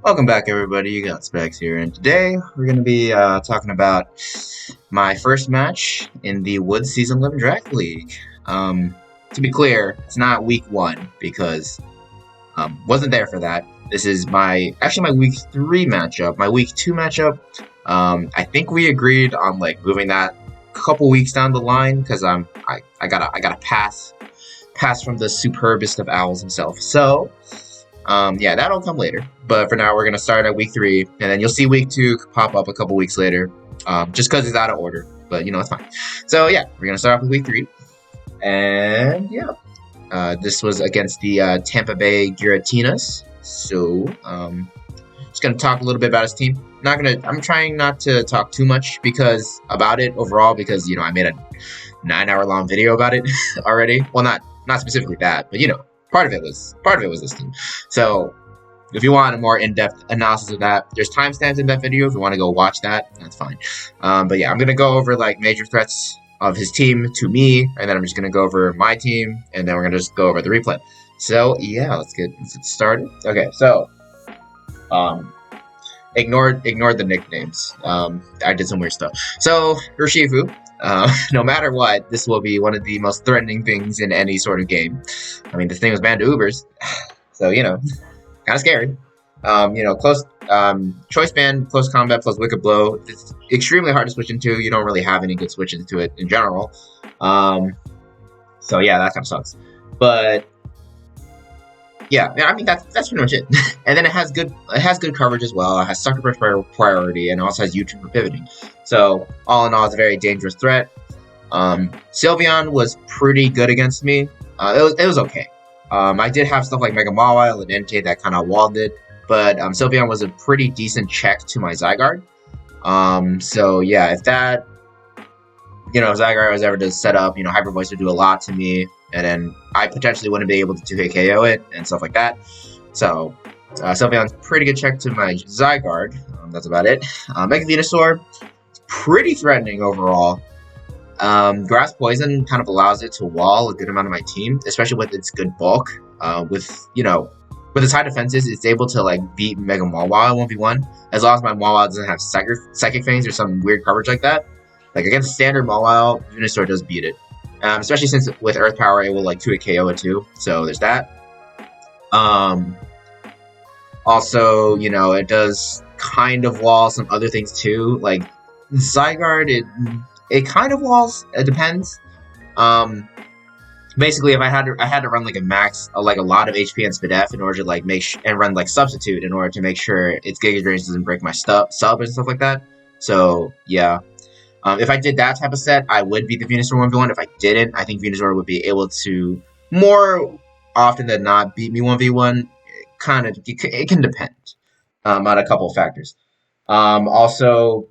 Welcome back, everybody. You got Specs here, and today we're going to be talking about my first match in the Woods Season 11 Draft League. To be clear, it's not week 1 because wasn't there for that. This is my week 3 matchup. My week 2 matchup. I think we agreed on moving that a couple weeks down the line because I gotta pass from the superbest of owls himself. So. Yeah, that'll come later. But for now, we're going to start at week 3, and then you'll see week 2 pop up a couple weeks later, just because it's out of order. But, it's fine. So, yeah, we're going to start off with week 3. And, yeah, this was against the Tampa Bay Giratinas. So, just going to talk a little bit about his team. I'm trying not to talk too much about it overall because, I made a 9-hour-long video about it already. Well, not specifically that, but, part of it was this team. So if you want a more in-depth analysis of that, there's timestamps in that video. If you want to go watch that, that's fine. But yeah, I'm gonna go over major threats of his team to me, and then I'm just gonna go over my team, and then we're gonna just go over the replay. So yeah, let's get started. Okay, so ignore the nicknames. I did some weird stuff. So Urshifu. No matter what, this will be one of the most threatening things in any sort of game. I mean, this thing was banned to Ubers, so, kind of scary. Close, choice band, close combat plus wicked blow. It's extremely hard to switch into. You don't really have any good switches into it in general. So yeah, that kind of sucks. But yeah, I mean that's pretty much it. And then it has good coverage as well. It has sucker punch priority, and also has U-turn for pivoting. So all in all, it's a very dangerous threat. Sylveon was pretty good against me. It was okay. I did have stuff like Mega Mawile and Entei that kind of walled it, but Sylveon was a pretty decent check to my Zygarde. So yeah, if that if Zygarde was ever to set up, Hyper Voice would do a lot to me, and then I potentially wouldn't be able to 2K KO it and stuff like that. So Sylveon's pretty good check to my Zygarde. That's about it. Mega Venusaur, pretty threatening overall. Grass Poison kind of allows it to wall a good amount of my team, especially with its good bulk. With its high defenses, it's able to beat Mega Mawile 1v1 as long as my Mawile doesn't have Psychic Fangs or some weird coverage like that. Against standard Mawile, Venusaur does beat it. Especially since with Earth Power, it will 2-hit KO it too. So there's that. Also, it does kind of wall some other things too. Zygarde, it kind of walls. It depends. Basically, if I had to run a max, a lot of HP and Spadef in order to and run Substitute in order to make sure its Giga Drains doesn't break my sub and stuff like that. So yeah. If I did that type of set, I would beat the Venusaur 1v1. If I didn't, I think Venusaur would be able to, more often than not, beat me 1v1. It can depend on a couple of factors. Also,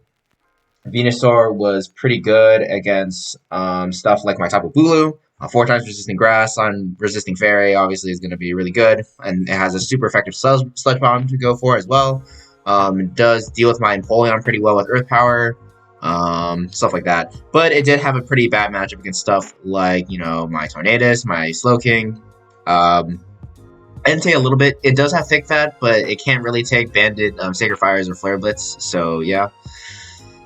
Venusaur was pretty good against stuff like my Tapu Bulu. 4 times resisting Grass on resisting Fairy obviously is going to be really good. And it has a super effective Sludge Bomb to go for as well. It does deal with my Empoleon pretty well with Earth Power. Stuff like that. But it did have a pretty bad matchup against stuff like, my Tornadus, my Slowking, Entei a little bit. It does have Thick Fat, but it can't really take Bandit, Sacred Fires, or Flare Blitz, so yeah.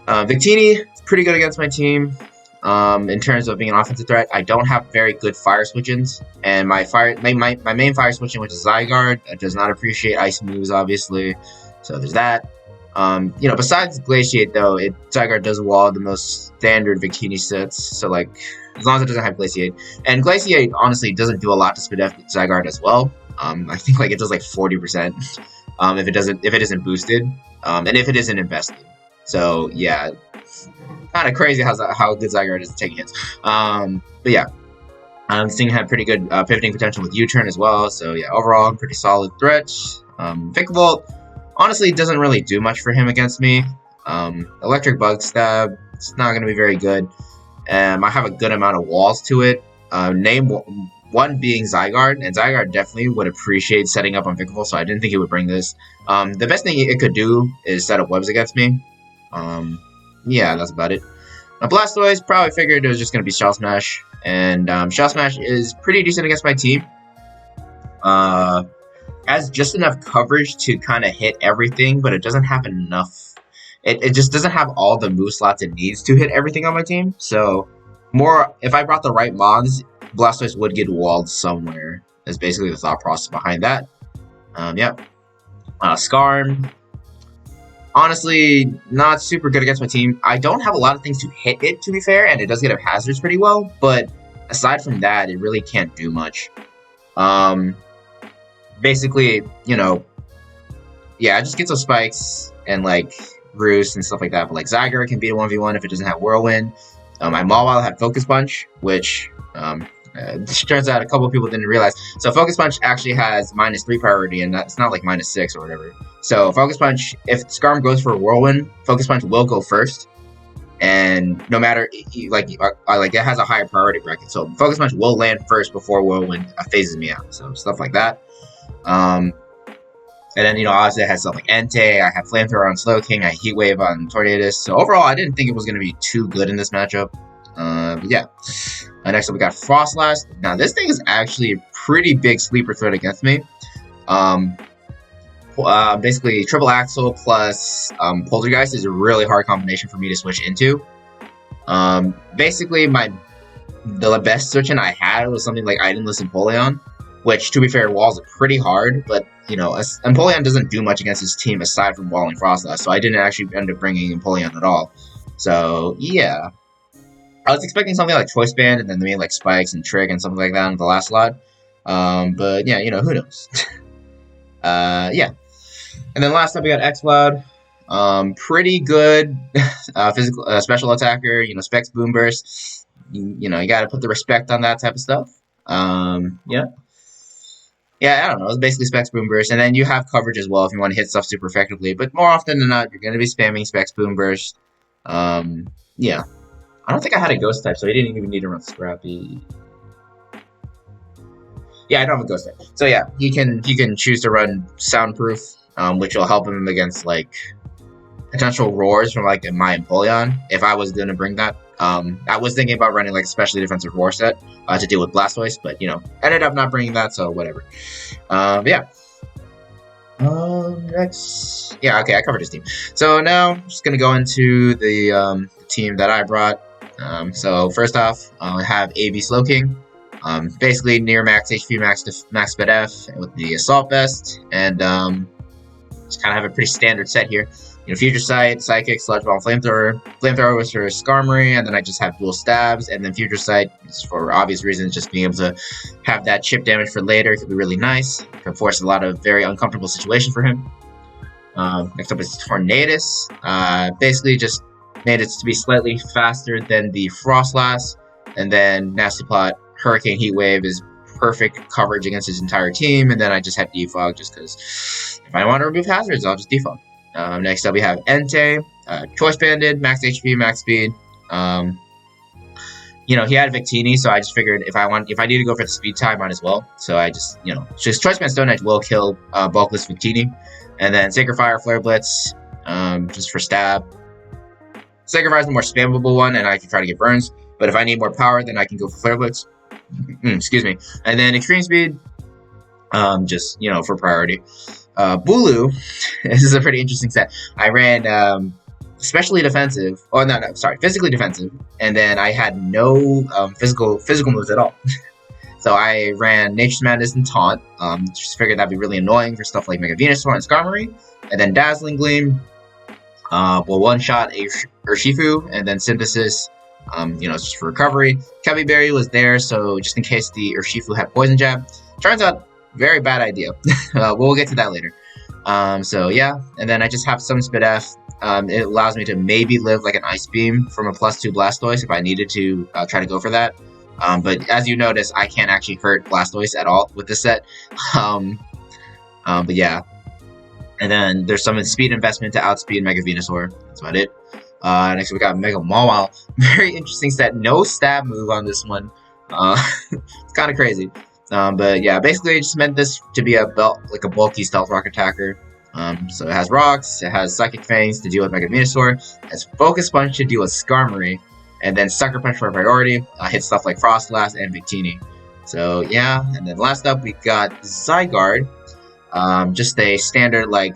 Victini, pretty good against my team. In terms of being an offensive threat, I don't have very good fire switch-ins, and my main fire switch-in, which is Zygarde, does not appreciate ice moves, obviously, so there's that. Besides Glaciate, though, Zygarde does wall the most standard Victini sets, so, as long as it doesn't have Glaciate. And Glaciate, honestly, doesn't do a lot to Spadef Zygarde as well. I think, it does, 40%, if it isn't boosted, and if it isn't invested. So, yeah, kind of crazy how good Zygarde is taking hits. But, yeah, this thing had pretty good pivoting potential with U-turn as well, so, yeah, overall, pretty solid threat. Vikavolt, honestly, it doesn't really do much for him against me. Electric Bug Stab, it's not going to be very good. I have a good amount of walls to it. Name one being Zygarde, and Zygarde definitely would appreciate setting up on Vikavolt, so I didn't think it would bring this. The best thing it could do is set up webs against me. Yeah, that's about it. Blastoise, probably figured it was just going to be Shell Smash, and Shell Smash is pretty decent against my team. has just enough coverage to kind of hit everything, but it doesn't have enough. It just doesn't have all the move slots it needs to hit everything on my team. So, more if I brought the right mons, Blastoise would get walled somewhere. Is basically the thought process behind that. Yeah. Skarm. Honestly, not super good against my team. I don't have a lot of things to hit it, to be fair, and it does get up hazards pretty well, but aside from that, it really can't do much. Basically, you know, yeah, I just get some spikes and, like, Roost and stuff like that, but, like, Zygarde can beat a 1v1 if it doesn't have Whirlwind. My Mawile had Focus Punch, which, turns out a couple of people didn't realize. So Focus Punch actually has -3 priority, and that's not like -6 or whatever. So Focus Punch, if Skarm goes for a Whirlwind, Focus Punch will go first, and no matter like it has a higher priority bracket. So Focus Punch will land first before Whirlwind phases me out. So stuff like that. And then, you know, obviously it has stuff like Entei, I have Flamethrower on Slowking, I Heat Wave on Tornadus. So overall, I didn't think it was going to be too good in this matchup. But yeah. Next up, we got Frostlass. Now, this thing is actually a pretty big sleeper threat against me. Basically, Triple Axle plus Poltergeist is a really hard combination for me to switch into. Basically, the best switch-in I had was something like Itemless Empoleon, which, to be fair, walls are pretty hard, but, you know, Empoleon doesn't do much against his team aside from walling Frostlass, so I didn't actually end up bringing Empoleon at all. So, yeah. I was expecting something like Choice Band, and then maybe like Spikes and Trick and something like that in the last slot. But, yeah, you know, who knows? Yeah. And then last up, we got X-Cloud. Pretty good physical special attacker, you know, Specs Boom Burst. You know, you gotta put the respect on that type of stuff. Yeah. Yeah, I don't know. It's basically Specs Boom Burst, and then you have coverage as well if you want to hit stuff super effectively. But more often than not, you're going to be spamming Specs Boom Burst. Yeah. I don't think I had a Ghost type, so I didn't even need to run Scrappy. Yeah, I don't have a Ghost type. So yeah, he can choose to run Soundproof, which will help him against, like, potential roars from, like, my Empoleon, if I was going to bring that. I was thinking about running, like, a specially defensive roar set to deal with Blastoise, but, you know, ended up not bringing that, so whatever. Yeah. Next. Yeah, okay, I covered his team. So now, I'm just going to go into the team that I brought. So first off, I have AB Slowking. Basically near max HP, max speed F with the Assault Vest, and just kind of have a pretty standard set here. You know, Future Sight, Psychic, Sludge Bomb, Flamethrower. Flamethrower was for Skarmory, and then I just have dual stabs, and then Future Sight is for obvious reasons, just being able to have that chip damage for later could be really nice. It can force a lot of very uncomfortable situations for him. Next up is Tornadus. Basically just made it to be slightly faster than the Frostlass, and then Nasty Plot, Hurricane Heat Wave is perfect coverage against his entire team, and then I just have Defog just because if I want to remove hazards, I'll just Defog. Next up, we have Entei, Choice Banded, max HP, max speed. You know, he had Victini, so I just figured if I need to go for the speed tie, might as well. So I just, you know, just Choice Band Stone Edge will kill bulkless Victini, and then Sacred Fire, Flare Blitz, just for stab. Sacred Fire is the more spammable one, and I can try to get burns. But if I need more power, then I can go for Flare Blitz. Excuse me. And then Extreme Speed, just, you know, for priority. Bulu, this is a pretty interesting set. I ran especially defensive. Oh, no, sorry, physically defensive. And then I had no physical moves at all. So I ran Nature's Madness and Taunt. Just figured that'd be really annoying for stuff like Mega Venusaur and Skarmory. And then Dazzling Gleam. Will one-shot Urshifu, and then Synthesis, you know, just for recovery. Kelby Berry was there, so just in case the Urshifu had Poison Jab. Turns out, very bad idea. We'll get to that later. So yeah, and then I just have some Speed F. It allows me to maybe live like an Ice Beam from a +2 Blastoise if I needed to try to go for that. But as you notice, I can't actually hurt Blastoise at all with this set. But yeah. And then there's some speed investment to outspeed Mega Venusaur. That's about it. Next we got Mega Mawile. Very interesting set. No stab move on this one. It's kind of crazy. But yeah, basically I just meant this to be a bulky Stealth Rock attacker. So it has Rocks, it has Psychic Fangs to deal with Mega Venusaur, it has Focus Punch to deal with Skarmory, and then Sucker Punch for priority, hit stuff like Frostlass and Victini. So yeah, and then last up we got Zygarde. Just a standard, like,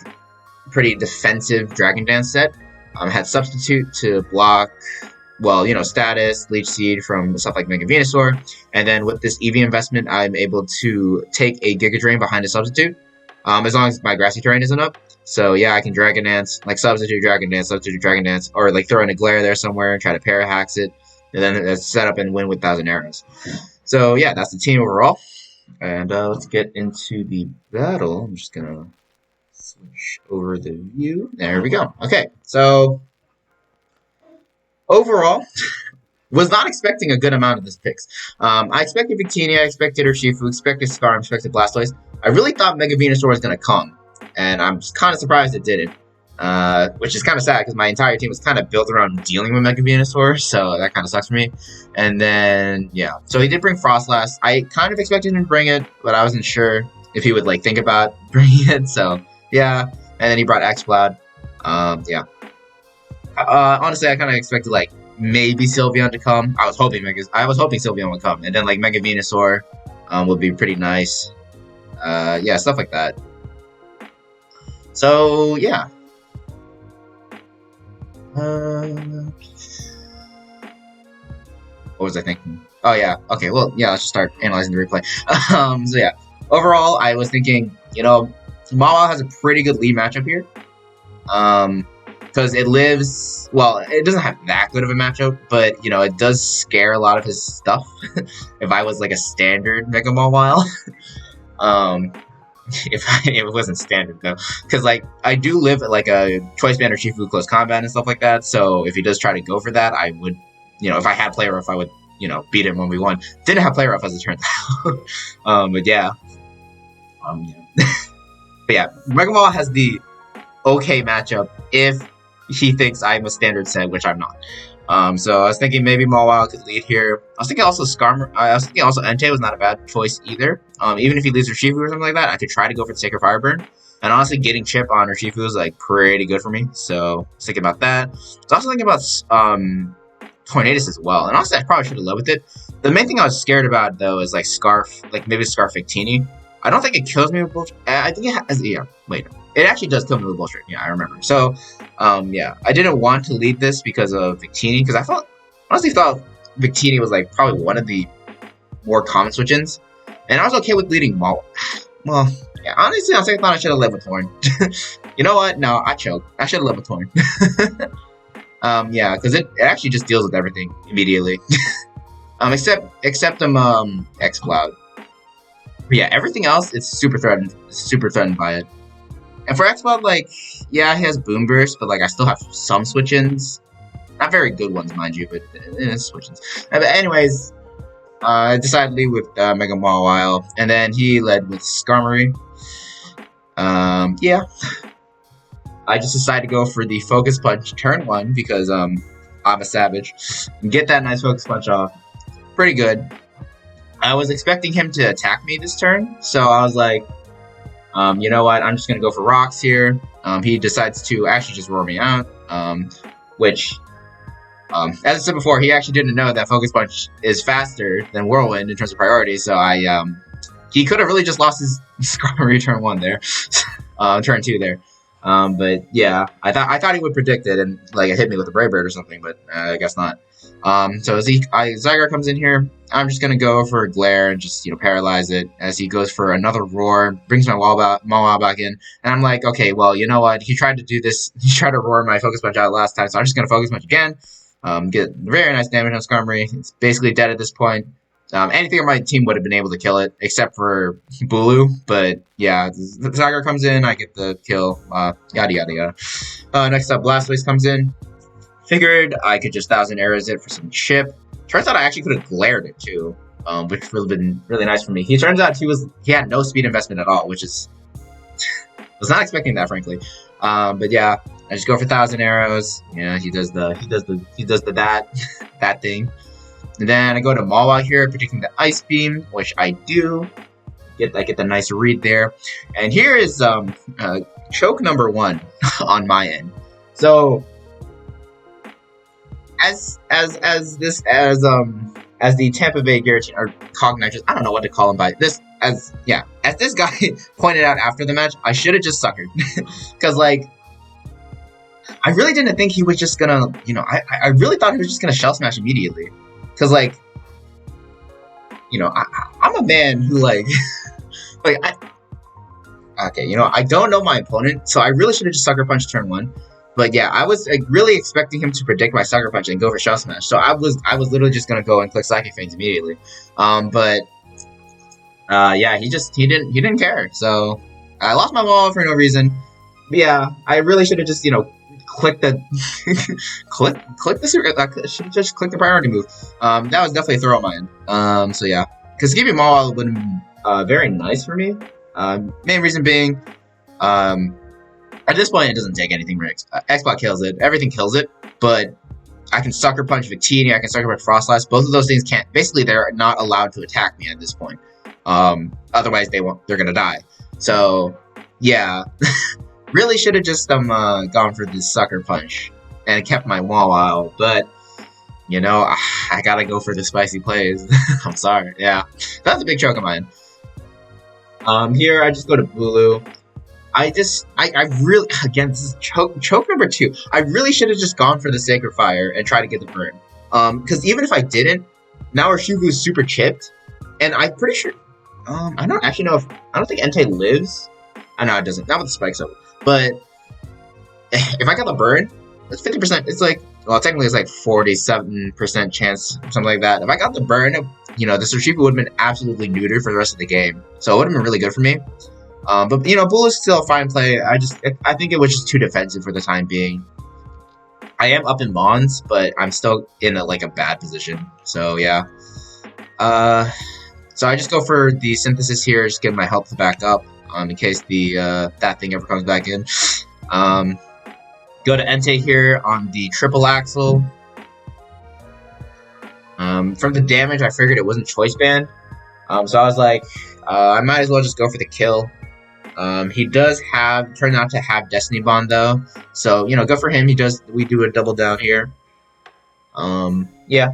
pretty defensive Dragon Dance set. Had Substitute to block, well, status, Leech Seed from stuff like Mega Venusaur. And then with this EV investment, I'm able to take a Giga Drain behind a Substitute, as long as my Grassy Terrain isn't up. So yeah, I can Dragon Dance, like Substitute Dragon Dance, or like throw in a Glare there somewhere and try to Parahax it, and then set up and win with 1,000 Arrows. So yeah, that's the team overall. And let's get into the battle. I'm just gonna switch over the view. There we go. Okay, so overall, was not expecting a good amount of this picks. I expected Victini, I expected Urshifu, expected Scar, expected Blastoise. I really thought Mega Venusaur was going to come, and I'm kind of surprised it didn't. Which is kind of sad, because my entire team was kind of built around dealing with Mega Venusaur, so that kind of sucks for me. And then, yeah. So he did bring Frostlass. I kind of expected him to bring it, but I wasn't sure if he would, like, think about bringing it, so, yeah. And then he brought X-Cloud. Yeah. Honestly, I kind of expected, like, maybe Sylveon to come. I was hoping Sylveon would come, and then, like, Mega Venusaur would be pretty nice. Yeah, stuff like that. So, yeah. What was I thinking? Oh, yeah. Okay, well, yeah, let's just start analyzing the replay. So, yeah. Overall, I was thinking, Mawile has a pretty good lead matchup here. Because it lives... Well, it doesn't have that good of a matchup, but, it does scare a lot of his stuff. If I was, like, a standard Mega Mawile. If it wasn't standard, though. Because, like, I do live at, like, a Choice Band or Shifu close combat and stuff like that, so if he does try to go for that, I would... if I had Play Rough, I would, beat him when we won. Didn't have Play Rough, as it turns out. But, yeah. Yeah. But, yeah, Mega Mawile has the okay matchup if he thinks I'm a standard set, which I'm not. So I was thinking maybe Mawile could lead here. I was thinking also Entei was not a bad choice either. Even if he leads Urshifu or something like that, I could try to go for the Sacred Fire Burn. And honestly, getting Chip on Urshifu is like pretty good for me. So I was thinking about that. I was also thinking about Tornadus as well. And honestly, I probably should have led with it. The main thing I was scared about though is like Scarf, like maybe Scarf Victini. I don't think it kills me with Bullshit. I think it has, yeah, wait. It actually does kill me with Bullshit. Yeah, I remember. So, yeah, I didn't want to lead this because of Victini, because I honestly thought Victini was like probably one of the more common switch-ins. And I was okay with leading Mawile. Well, yeah, honestly, I thought I should have led with Torn. You know what? No, I choked. I should have led with Torn. Yeah, because it actually just deals with everything immediately. Except X-Cloud. But yeah, everything else, it's super threatened by it. And for X-Cloud, like, yeah, he has Boom Burst, but like I still have some switch-ins. Not very good ones, mind you, but switch-ins. But anyways, I decided to lead with Mega Mawile, and then he led with Skarmory. Yeah. I just decided to go for the Focus Punch turn 1 because I'm a savage. And get that nice Focus Punch off. Pretty good. I was expecting him to attack me this turn, so I was like, you know what, I'm just going to go for Rocks here. He decides to actually just roar me out, which, as I said before, he actually didn't know that Focus Punch is faster than Whirlwind in terms of priority, so he could have really just lost his Skarmory turn 1 there, turn 2 there. But yeah, I thought he would predict it and like hit me with a Brave Bird or something, but I guess not. So as Zygarde comes in here, I'm just gonna go for a Glare and just paralyze it. As he goes for another Roar, brings my Mawile back in, and I'm like, okay, well, you know what? He tried to do this. He tried to roar my Focus Punch out last time, so I'm just gonna Focus Punch again. Get very nice damage on Skarmory. It's basically dead at this point. Anything on my team would have been able to kill it, except for Bulu. But yeah, the Zygarde comes in, I get the kill. Yada yada yada. Next up, Blastoise comes in. Figured I could just 1,000 Arrows it for some chip. Turns out I actually could have glared it too, which would have been really nice for me. He turns out he had no speed investment at all, which is was not expecting that, frankly. But yeah, I just go for 1,000 Arrows. Yeah, he does the that thing. And then I go to Mawile here, predicting the Ice Beam, which I do. I get the nice read there. And here is choke number 1 on my end. So as the Tampa Bay Giratina or Cognitrus, I don't know what to call him by this. as this guy pointed out after the match, I should have just suckered. Because, like, I really didn't think he was just gonna, I really thought he was just gonna shell smash immediately. Because, like, I'm a man who, like, I don't know my opponent, so I really should have just sucker punched turn 1. But yeah, I was like, really expecting him to predict my sucker punch and go for shell smash. So I was literally just gonna go and click psychic feigns immediately. Yeah, he didn't care. So I lost my wall for no reason. But yeah, I really should have just click the just click the priority move. That was definitely a throw on my end. So yeah, because keeping Maul would have been very nice for me. Main reason being, at this point it doesn't take anything for X-Bot kills it, everything kills it, but I can sucker punch Victini, I can sucker punch Frostlass. Both of those things can't. Basically, they're not allowed to attack me at this point. Otherwise, they're gonna die. So yeah. Really should have just gone for this sucker punch and kept my wall out, but I gotta go for the spicy plays. I'm sorry. Yeah, that's a big choke of mine. Here I just go to Bulu. I really, again, this is choke number 2. I really should have just gone for the Sacred Fire and try to get the burn. Because even if I didn't, now Urshifu is super chipped, and I'm pretty sure. I don't actually know I don't think Entei lives. I know it doesn't. Not with the spikes up. But if I got the burn, it's 50%. It's like, well, technically it's like 47% chance, something like that. If I got the burn, this Urshifu would have been absolutely neutered for the rest of the game. So it would have been really good for me. But Bull is still a fine play. I think it was just too defensive for the time being. I am up in bonds, but I'm still in a bad position. So yeah. So I just go for the synthesis here, just get my health to back up. In case that thing ever comes back in. Go to Entei here on the triple axle. From the damage, I figured it wasn't choice band. So I was like, I might as well just go for the kill. He does turn out to have Destiny Bond though. So, go for him. We do a double down here. Yeah.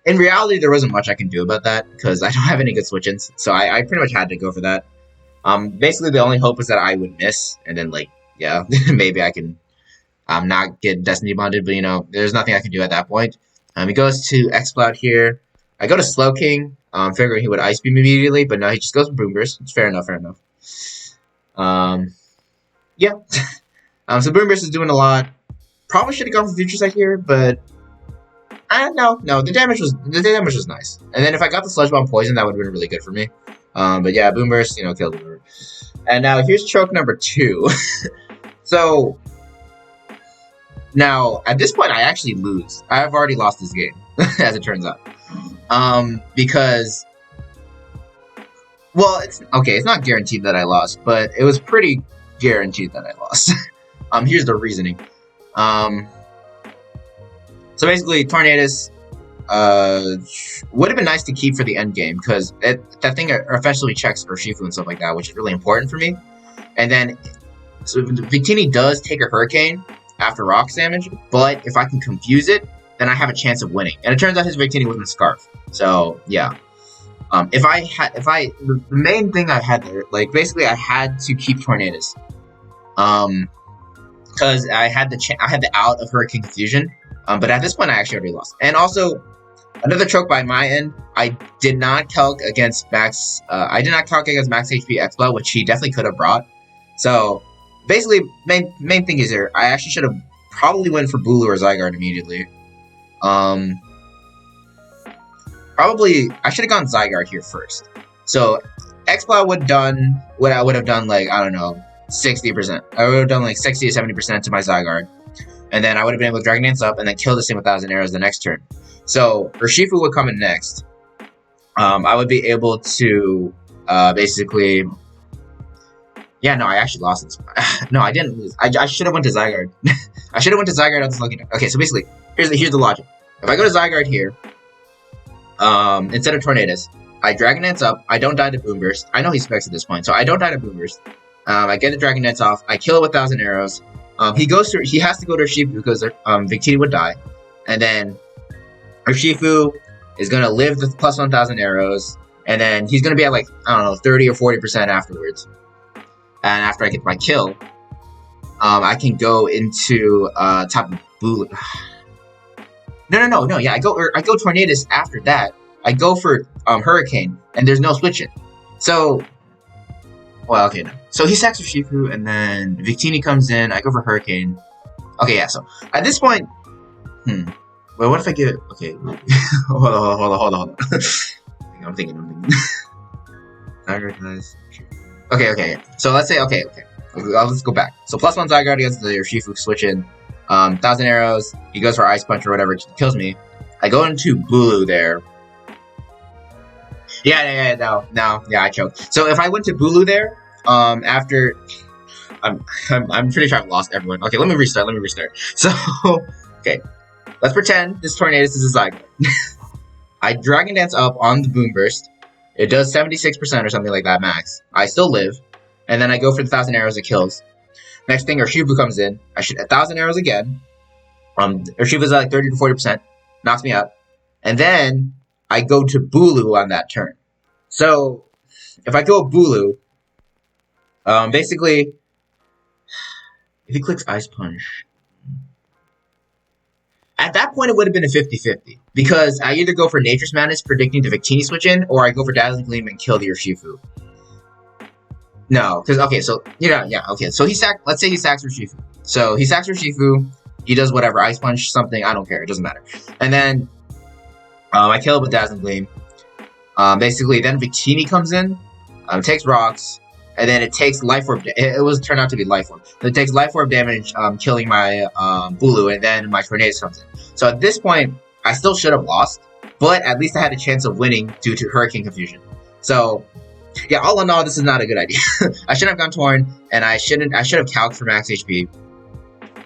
In reality, there wasn't much I can do about that, because I don't have any good switch-ins, so I pretty much had to go for that. Basically, the only hope was that I would miss, and then, yeah, maybe I can not get Destiny Bonded, but, there's nothing I can do at that point. He goes to X-Cloud here. I go to Slowking, figuring he would Ice Beam immediately, but no, he just goes for Boom Burst. It's fair enough. Yeah. So Boom Burst is doing a lot. Probably should have gone for Future Sight here, but... no, the damage was nice. And then if I got the Sludge Bomb Poison, that would have been really good for me. But yeah, Boom Burst, killed him. And now here's choke number 2. So now at this point I actually lose. I have already lost this game, as it turns out. Because it's not guaranteed that I lost, but it was pretty guaranteed that I lost. Here's the reasoning. So basically, Tornadus would have been nice to keep for the end game, because that thing effectively checks Urshifu and stuff like that, which is really important for me. And then, so Victini does take a Hurricane after Rocks damage, but if I can confuse it, then I have a chance of winning. And it turns out his Victini wasn't Scarf. So yeah, the main thing I had there, basically I had to keep Tornadus, because I had the out of Hurricane Confusion. But at this point, I actually already lost. And also, another choke by my end, I did not calc against Max. I did not calc against Max HP X-Blow, which he definitely could have brought. So basically, main thing is here, I actually should have probably went for Bulu or Zygarde immediately. Probably I should have gone Zygarde here first. So X-Blow would have done, I don't know, 60%. I would have done 60 to 70% to my Zygarde. And then I would have been able to Dragon Dance up and then kill this thing with 1,000 arrows the next turn. So Urshifu would come in next. I would be able to basically... Yeah, no, I actually lost this. No, I didn't lose. I should have went to Zygarde. I should have went to Zygarde on this lucky note. Okay, so basically, here's the logic. If I go to Zygarde here, instead of Tornadus, I Dragon Dance up, I don't die to Boom Burst. I know he specs at this point, so I don't die to Boom Burst. I get the Dragon Dance off, I kill it with 1,000 arrows. He has to go to Urshifu because Victini would die. And then Urshifu is gonna live the plus 1,000 arrows, and then he's gonna be at like, I don't know, 30 or 40% afterwards. And after I get my kill, I can go into top of Bulu. No. Yeah, I go Tornadus after that. I go for Hurricane, and there's no switching. So, well, okay, no. So he sacks Urshifu, and then Victini comes in. I go for Hurricane. Okay, yeah. So at this point, well, what if I get it? Okay, hold on. I'm thinking. Okay. So let's say okay. Let's go back. So +1 Zygarde against the Urshifu switch in. 1,000 arrows. He goes for Ice Punch or whatever, kills me. I go into Bulu there. Yeah, I choked. So if I went to Bulu there, after I'm pretty sure I've lost everyone. Okay, let me restart. So, okay, let's pretend this Tornadus is a Zygarde. I Dragon Dance up on the Boom Burst. It does 76% or something like that max. I still live, and then I go for the 1,000 arrows. It kills. Next thing, Urshifu comes in. I shoot 1,000 arrows again. Urshifu's at like 30 to 40%, knocks me up, and then I go to Bulu on that turn. So if I go Bulu, basically, if he clicks Ice Punch, at that point it would have been a 50-50 because I either go for Nature's Madness predicting the Victini switch in, or I go for Dazzling Gleam and kill the Urshifu. No, because okay, so okay. So let's say he sacks Urshifu. So he sacks Urshifu. He does whatever, Ice Punch, something. I don't care. It doesn't matter. And then I kill it with Dazzling Gleam. Basically, then Victini comes in, takes rocks, and then it takes Life Orb. It was turned out to be Life Orb. It takes Life Orb damage, killing my Bulu, and then my Tornadus comes in. So at this point, I still should have lost, but at least I had a chance of winning due to Hurricane Confusion. So. Yeah, all in all, this is not a good idea. I shouldn't have gone Torn, and I should have calced for max HP.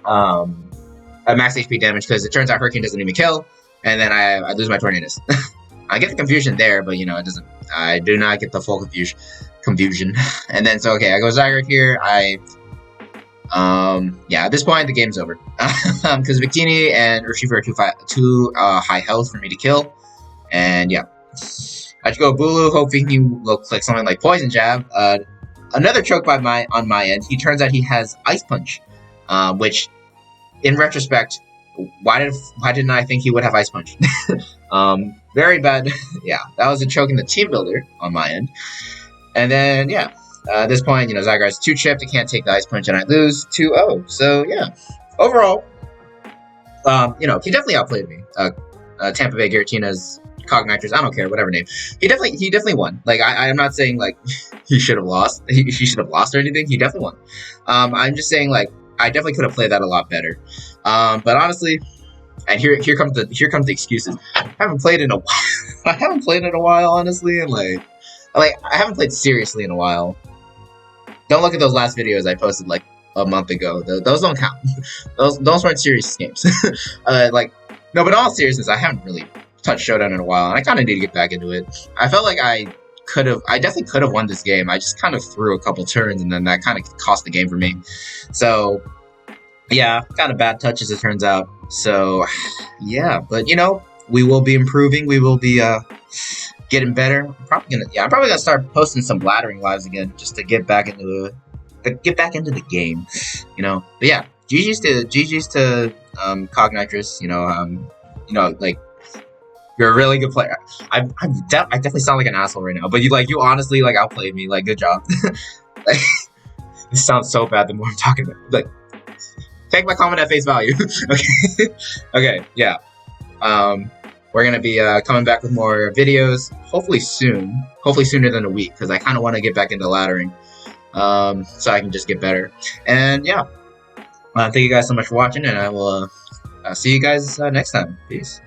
Max HP damage, because it turns out Hurricane doesn't even kill, and then I lose my Tornadus. I get the confusion there, but it doesn't. I do not get the full confusion. And then so okay, I go Zygarde here. At this point the game's over because Victini and Urshifu are too high health for me to kill, and yeah. I just go Bulu, hoping he will click something like Poison Jab. Another choke on my end. He turns out he has Ice Punch, which, in retrospect, why didn't I think he would have Ice Punch? Very bad. Yeah, that was a choke in the Team Builder on my end. And then at this point, Zygarde's too chipped. It can't take the Ice Punch, and I lose 2-0. So yeah, overall, he definitely outplayed me. Tampa Bay Giratina's Cognitrous, I don't care, whatever name. He definitely won. Like I'm not saying like he should have lost. He should have lost or anything. He definitely won. I'm just saying like I definitely could have played that a lot better. But honestly, and here comes the excuses. I haven't played in a while. Honestly, and like I haven't played seriously in a while. Don't look at those last videos I posted like a month ago. Those don't count. those weren't serious games. No, but in all seriousness, I haven't really touched Showdown in a while, and I kind of need to get back into it. I felt like I definitely could have won this game. I just kind of threw a couple turns, and then that kind of cost the game for me. So, yeah, kind of bad touch as it turns out. So, yeah, but we will be improving. We will be getting better. I'm probably gonna start posting some blathering lives again, just to get back into the game. But yeah, GG's to Cognitrous. Like. You're a really good player. I definitely sound like an asshole right now, but you honestly outplayed me. Good job. This sounds so bad the more I'm talking about it. Take my comment at face value. Okay, yeah. We're gonna be coming back with more videos, hopefully soon. Hopefully sooner than a week, because I kind of want to get back into laddering, so I can just get better. And yeah, thank you guys so much for watching, and I will see you guys next time. Peace.